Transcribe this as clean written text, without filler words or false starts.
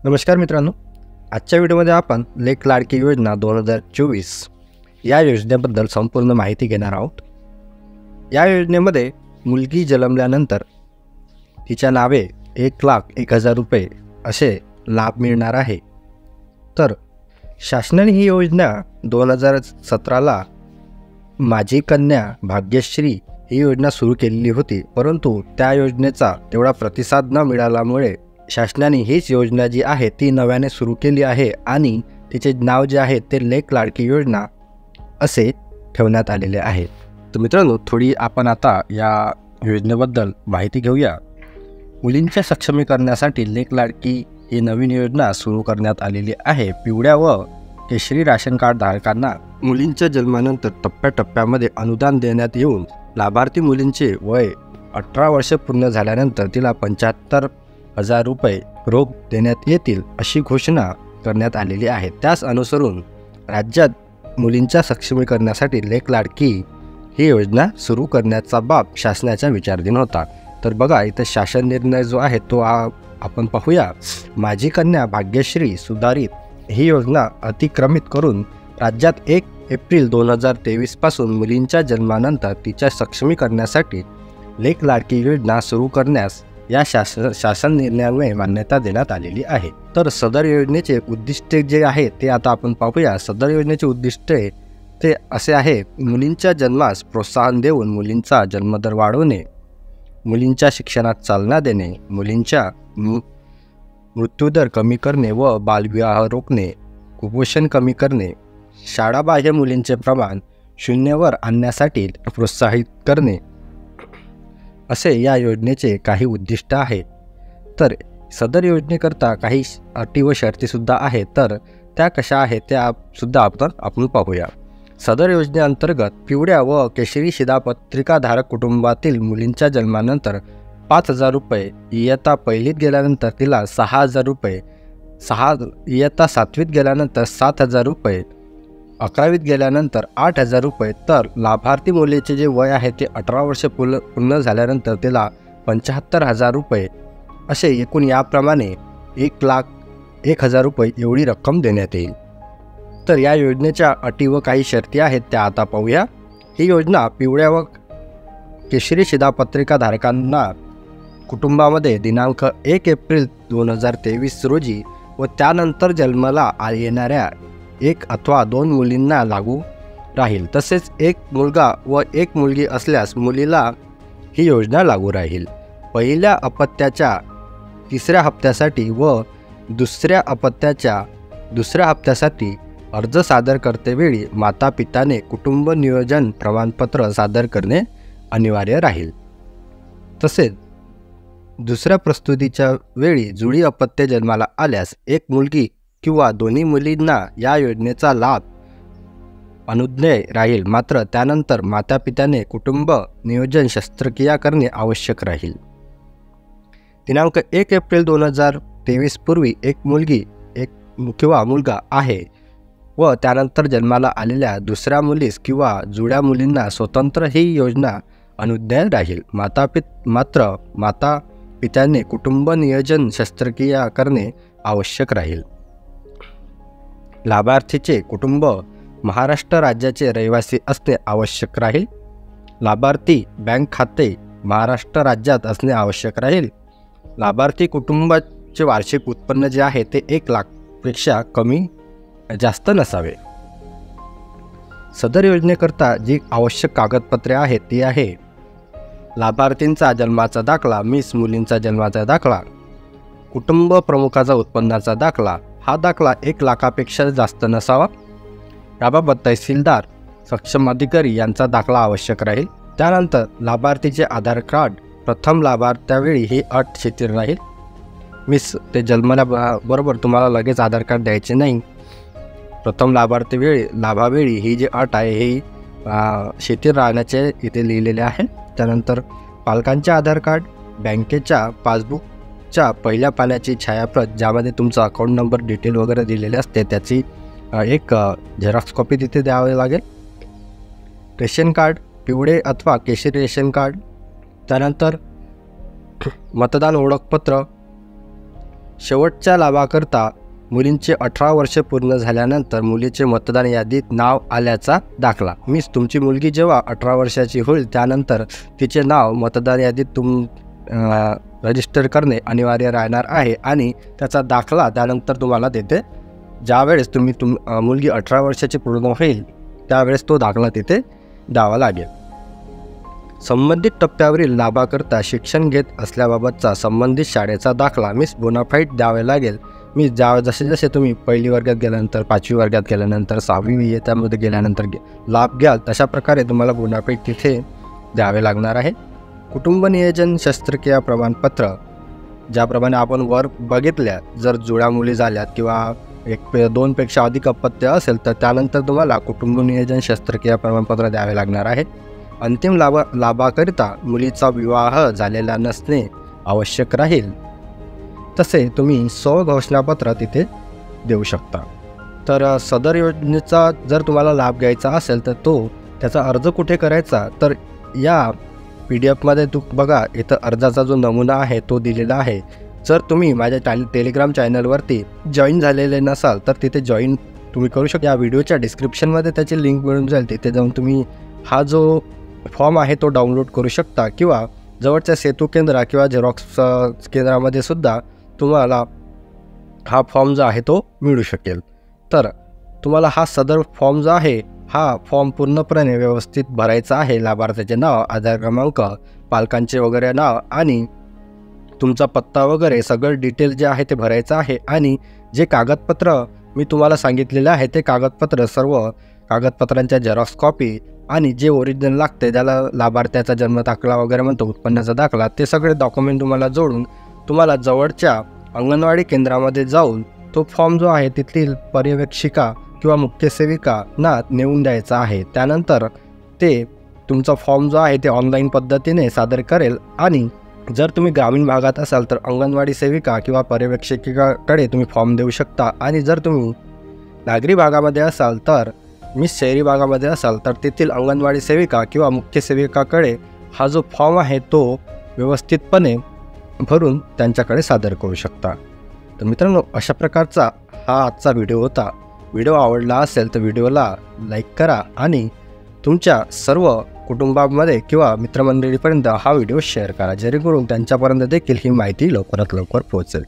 नमस्कार मित्रांनो, आजच्या व्हिडिओमध्ये आपण लेक लाडकी योजना 2024 या योजनेबद्दल संपूर्ण माहिती घेणार आहोत। या योजनेमध्ये मुलगी जन्मल्यानंतर तिच्या नावे 1,01,000 रुपये असे लाभ मिळणार आहे। तर शासनाने ही योजना 2017ला माझी कन्या भाग्यश्री ही योजना सुरू केलेली होती, परंतु त्या योजनेचा तेवढा प्रतिसाद न मिळाल्यामुळे शासनाने हीच योजना जी आहे ती नव्याने सुरू केली आहे आणि तिचे नाव जे आहे ते लेक लाडकी योजना असे ठेवण्यात आलेले आहे। तर मित्रांनो, थोडी आपण आता या योजनेबद्दल माहिती घेऊया। मुलींच्या सक्षमीकरणासाठी लेक लाडकी ही नवीन योजना सुरू करण्यात आलेली आहे। पिवळ्या व केशरी राशन कार्ड धारकांना मुलींच्या जन्मानंतर टप्प्याटप्प्यामध्ये अनुदान देण्यात येऊन लाभार्थी मुलींचे वय 18 वर्ष पूर्ण झाल्यानंतर तिला 75,000 रुपये रोख देण्यात येतील अशी घोषणा करण्यात आलेली आहे। त्यास अनुसरून राज्यात मुलींच्या सक्षमीकरणासाठी लेक लाडकी ही योजना सुरू करण्याचा बाब शासनाच्या विचाराधीन होता। तर बघा, इथं शासन निर्णय जो आहे तो आपण पाहूया। माझी कन्या भाग्यश्री सुधारित ही योजना अतिक्रमित करून राज्यात 1 एप्रिल 2023 पासून मुलींच्या जन्मानंतर तिच्या सक्षमीकरणासाठी लेक लाडकी योजना सुरू करण्यास या शासन निर्णयामुळे मान्यता देण्यात आलेली आहे। तर सदर योजनेचे उद्दिष्ट जे आहे ते आता आपण पाहूया। सदर योजनेचे उद्दिष्ट ते असे आहे: मुलींच्या जन्मास प्रोत्साहन देऊन मुलींचा जन्मदर वाढवणे, मुलींच्या शिक्षणात चालना देणे, मुलींच्या मृत्यूदर कमी करणे व बालविवाह रोखणे, कुपोषण कमी करणे, शाळाबाह्य मुलींचे प्रमाण 0वर आणण्यासाठी प्रोत्साहित करणे असे या योजनेचे काही उद्दिष्ट आहेत। तर सदर योजनेकरता काही अटी व शर्तीसुद्धा आहेत, तर त्या कशा आहेत त्या सुद्धा आपण पाहूया। सदर योजनेअंतर्गत पिवळ्या व केशरी शिधापत्रिकाधारक कुटुंबातील मुलींच्या जन्मानंतर 5,000 रुपये, इयत्ता 1लीत गेल्यानंतर तिला 6,000 रुपये, इयत्ता 7वीत गेल्यानंतर 7,000 रुपये, 11वीत गेल्यानंतर 8,000 रुपये, तर लाभार्थी मुलीचे जे वय आहे ते 18 वर्ष पूर्ण झाल्यानंतर तिला 75,000 रुपये असे एकूण याप्रमाणे 1,01,000 रुपये एवढी रक्कम देण्यात येईल। तर या योजनेच्या अटी व काही शर्ती आहेत त्या आता पाहूया। ही योजना पिवळ्या व केशरी शिधापत्रिकाधारकांना कुटुंबामध्ये दिनांक 1 एप्रिल 2023 रोजी व त्यानंतर जन्माला येणाऱ्या 1 अथवा 2 मुलींना लागू राहील। तसेच 1 मुलगा व 1 मुलगी असल्यास मुलीला ही योजना लागू राहील। पहिल्या अपत्याच्या 3ऱ्या हप्त्यासाठी व दुसऱ्या अपत्याच्या 2ऱ्या हप्त्यासाठी अर्ज सादर करतेवेळी माता पिताने कुटुंब नियोजन प्रमाणपत्र सादर करणे अनिवार्य राहील। तसेच दुसऱ्या प्रस्तुतीच्या वेळी जुळी अपत्य जन्माला आल्यास 1 मुलगी किंवा दोन्ही मुलींना या योजनेचा लाभ अनुज्ञेय राहील, मात्र त्यानंतर मातापित्याने कुटुंब नियोजन शस्त्रक्रिया करणे आवश्यक राहील। दिनांक 1 एप्रिल 2023 पूर्वी 1 मुलगी किंवा मुलगा आहे व त्यानंतर जन्माला आलेल्या दुसऱ्या मुलीस किंवा जुळ्या मुलींना स्वतंत्र ही योजना अनुज्ञेय राहील, मात्र माता पित्याने कुटुंब नियोजन शस्त्रक्रिया करणे आवश्यक राहील। लाभार्थीचे कुटुंब महाराष्ट्र राज्याचे रहिवासी असणे आवश्यक राहील। लाभार्थी बँक खाते महाराष्ट्र राज्यात असणे आवश्यक राहील। लाभार्थी कुटुंबाचे वार्षिक उत्पन्न जे आहे ते 1 लाखपेक्षा जास्त नसावे। सदर योजनेकरता जी आवश्यक कागदपत्रे आहेत ती आहे: लाभार्थींचा जन्माचा दाखला, मिस मुलींचा जन्माचा दाखला, कुटुंब प्रमुखाचा उत्पन्नाचा दाखला, हा दाखला 1 लाखापेक्षा जास्त नसावा। याबाबत तहसीलदार सक्षम अधिकारी यांचा दाखला आवश्यक राहील। त्यानंतर लाभार्थीचे आधार कार्ड प्रथम लाभार्थ्यावेळी ही अट शिथिल राहील। मिस ते जन्मल्याबरोबर तुम्हाला लगेच आधार कार्ड द्यायचे नाही, प्रथम लाभावेळी ही जी अट आहे ही शिथिल राहण्याचे इथे लिहिलेले आहे। त्यानंतर पालकांचे आधार कार्ड, बँकेच्या पासबुकच्या पहिल्या पानाची छायाप्रत ज्यामध्ये तुमचा अकाउंट नंबर डिटेल वगैरे दिलेले असते त्याची एक झेरॉक्स कॉपी तिथे द्यावी लागेल। रेशन कार्ड, पिवळे अथवा केशरी रेशन कार्ड, त्यानंतर मतदान ओळखपत्र, शेवटच्या लाभाकरता मुलींचे 18 वर्षे पूर्ण झाल्यानंतर मुलीचे मतदान यादीत नाव आल्याचा दाखला. मीन्स तुमची मुलगी जेव्हा 18 वर्षाची होईल त्यानंतर तिचे नाव मतदान यादीत रजिस्टर करणे अनिवार्य राहणार आहे आणि त्याचा दाखला त्यानंतर तुम्हाला तिथे ज्यावेळेस मुलगी 18 वर्षाची पूर्ण होईल त्यावेळेस तो दाखला तिथे द्यावा लागेल. संबंधित टप्प्यावरील लाभाकरता शिक्षण घेत असल्याबाबतचा संबंधित शाळेचा दाखला मीन्स बोनाफाईड द्यावे लागेल. मी जसे तुम्ही पहिली वर्गात गेल्यानंतर 5वी वर्गात गेल्यानंतर 6वी इयत्तेमध्ये गेल्यानंतर लाभ घ्याल तशा प्रकारे तुम्हाला बोनाफाईड तिथे द्यावे लागणार आहे. कुटुंब नियोजन शस्त्रक्रिया प्रमाणपत्र ज्याप्रमाणे आपण वर बघितल्या, जर जुळ्या मुली झाल्यात किंवा 2पेक्षा अधिक अपत्य असेल तर त्यानंतर तुम्हाला कुटुंब नियोजन शस्त्रक्रिया प्रमाणपत्र द्यावे लागणार आहे. अंतिम लाभाकरिता मुलीचा विवाह झालेला नसणे आवश्यक राहील. तसे तुम्ही स्वघोषणापत्र तिथे देऊ शकता. तर सदर योजनेचा जर तुम्हाला लाभ घ्यायचा असेल तर त्याचा अर्ज कुठे करायचा, तर या PDF मध्ये बघा इथं अर्जाचा जो नमुना आहे तो दिलेला आहे. जर तुम्ही माझ्या टेलिग्राम चॅनलवरती जॉईन झालेले नसाल तर तिथे जॉईन तुम्ही करू शकता. या व्हिडिओच्या डिस्क्रिप्शनमध्ये त्याची लिंक मिळून जाईल. तिथे जाऊन तुम्ही हा जो फॉर्म आहे तो डाउनलोड करू शकता किंवा जवळच्या सेतू केंद्र किंवा झेरॉक्स केंद्रामध्ये सुद्धा तुम्हाला हा फॉर्म जो आहे तो मिळू शकेल. तर तुम्हाला हा सदर फॉर्म जो आहे हा फॉर्म पूर्णपणे व्यवस्थित भरायचा आहे. लाभार्थ्याचे नाव, आधार क्रमांक, पालकांचे वगैरे नाव आणि तुमचा पत्ता वगैरे सगळं डिटेल जे आहे ते भरायचं आहे. आणि जे कागदपत्र मी तुम्हाला सांगितलेले आहे ते कागदपत्र सर्व कागदपत्रांच्या झेरॉक्स कॉपी आणि जे ओरिजिनल लागते ज्याला लाभार्थ्याचा जन्म दाखला वगैरे म्हणतो, उत्पन्नाचा दाखला, ते सगळे डॉक्युमेंट तुम्हाला जोडून तुम्हाला जवळच्या अंगणवाडी केंद्रामध्ये जाऊन तो फॉर्म जो आहे तिथली पर्यवेक्षिका किंवा मुख्य सेविकांना नेऊन द्यायचा आहे. त्यानंतर ते तुमचा फॉर्म जो आहे ते ऑनलाईन पद्धतीने सादर करेल. आणि जर तुम्ही ग्रामीण भागात असाल तर अंगणवाडी सेविका किंवा पर्यवेक्षिकेकडे तुम्ही फॉर्म देऊ शकता. आणि जर तुम्ही नागरी भागामध्ये असाल तर शहरी भागामध्ये असाल तर तेथील अंगणवाडी सेविका किंवा मुख्य सेविकाकडे हा जो फॉर्म आहे तो व्यवस्थितपणे भरून त्यांच्याकडे सादर करू शकता. तर मित्रांनो, अशा प्रकारचा हा आजचा व्हिडिओ होता. व्हिडिओ आवडला असेल तर व्हिडिओला लाईक करा आणि तुमच्या सर्व कुटुंबामध्ये किंवा मित्रमंडळीपर्यंत हा व्हिडिओ शेअर करा, जेणेकरून त्यांच्यापर्यंत देखील ही माहिती लवकरात लवकर पोहोचेल.